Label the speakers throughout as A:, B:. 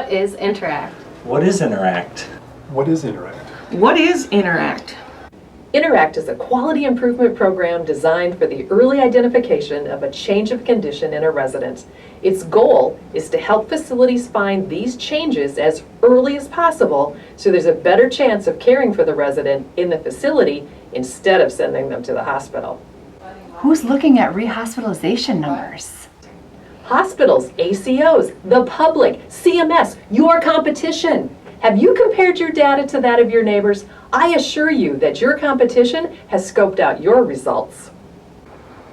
A: What is Interact?
B: What is Interact?
C: What is Interact?
D: What is Interact?
E: Interact is a quality improvement program designed for the early identification of a change of condition in a resident. Its goal is to help facilities find these changes as early as possible so there's a better chance of caring for the resident in the facility instead of sending them to the hospital.
F: Who's looking at rehospitalization numbers?
E: Hospitals, ACOs, the public, CMS, your competition. Have you compared your data to that of your neighbors? I assure you that your competition has scoped out your results.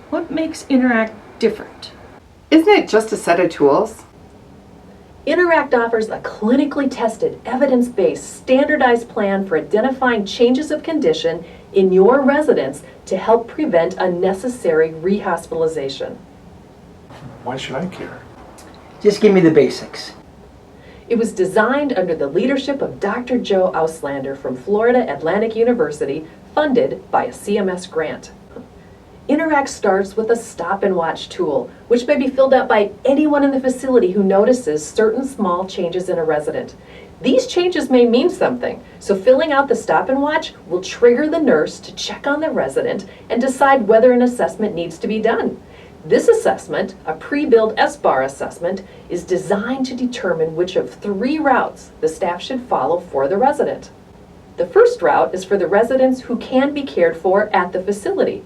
D: What makes Interact different?
G: Isn't it just a set of tools?
E: Interact offers a clinically tested, evidence-based, standardized plan for identifying changes of condition in your residents to help prevent unnecessary rehospitalization.
C: Why should I care?
H: Just give me the basics.
E: It was designed under the leadership of Dr. Joe Auslander from Florida Atlantic University, funded by a CMS grant. Interact starts with a stop and watch tool, which may be filled out by anyone in the facility who notices certain small changes in a resident. These changes may mean something, so filling out the stop and watch will trigger the nurse to check on the resident and decide whether an assessment needs to be done. This assessment, a pre-billed SBAR assessment, is designed to determine which of 3 routes the staff should follow for the resident. The first route is for the residents who can be cared for at the facility.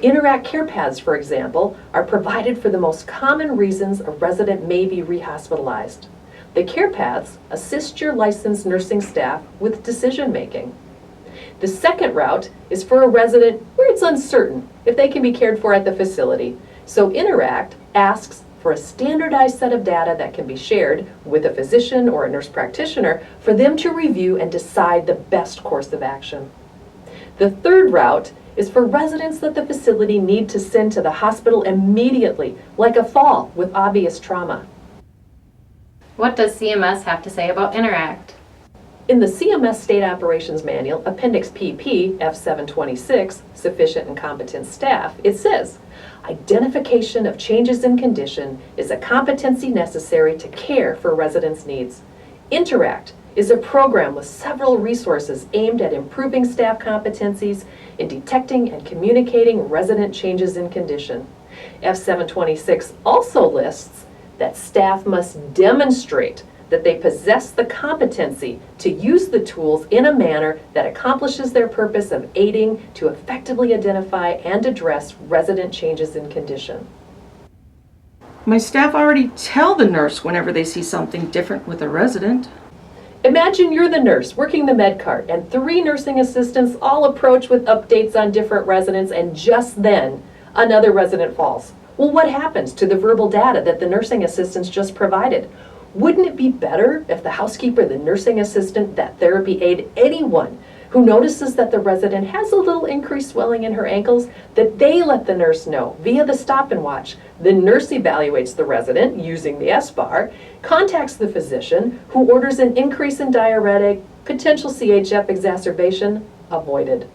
E: Interact care paths, for example, are provided for the most common reasons a resident may be rehospitalized. The care paths assist your licensed nursing staff with decision making. The second route is for a resident where it's uncertain if they can be cared for at the facility. So Interact asks for a standardized set of data that can be shared with a physician or a nurse practitioner for them to review and decide the best course of action. The third route is for residents that the facility need to send to the hospital immediately, like a fall with obvious trauma.
A: What does CMS have to say about Interact?
E: In the CMS State Operations Manual, Appendix PP, F726, Sufficient and Competent Staff, it says, identification of changes in condition is a competency necessary to care for residents' needs. Interact is a program with several resources aimed at improving staff competencies in detecting and communicating resident changes in condition. F726 also lists that staff must demonstrate that they possess the competency to use the tools in a manner that accomplishes their purpose of aiding to effectively identify and address resident changes in condition.
D: My staff already tell the nurse whenever they see something different with a resident.
E: Imagine you're the nurse working the med cart and 3 nursing assistants all approach with updates on different residents, and just then another resident falls. Well, what happens to the verbal data that the nursing assistants just provided? Wouldn't it be better if the housekeeper, the nursing assistant, that therapy aide, anyone who notices that the resident has a little increased swelling in her ankles, that they let the nurse know via the stop and watch? The nurse evaluates the resident using the SBAR, contacts the physician who orders an increase in diuretic, potential CHF exacerbation avoided.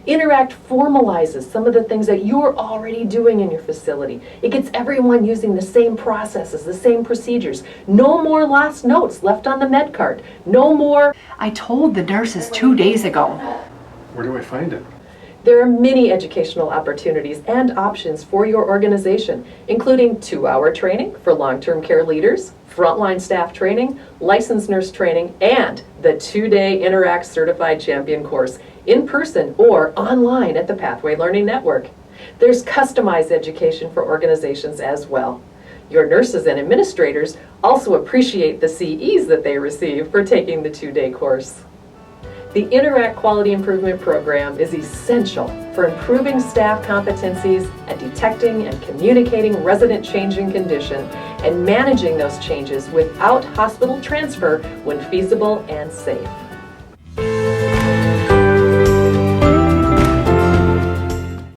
E: Interact formalizes some of the things that you're already doing in your facility. It gets everyone using the same processes, the same procedures. No more lost notes left on the med cart. No more.
F: I told the nurses 2 days ago.
C: Where do I find it?
E: There are many educational opportunities and options for your organization, including 2-hour training for long-term care leaders, frontline staff training, licensed nurse training, and the 2-day Interact Certified Champion course, in person or online at the Pathway Learning Network. There's customized education for organizations as well. Your nurses and administrators also appreciate the CEs that they receive for taking the 2-day course. The Interact Quality Improvement Program is essential for improving staff competencies at detecting and communicating resident change in condition and managing those changes without hospital transfer when feasible and safe.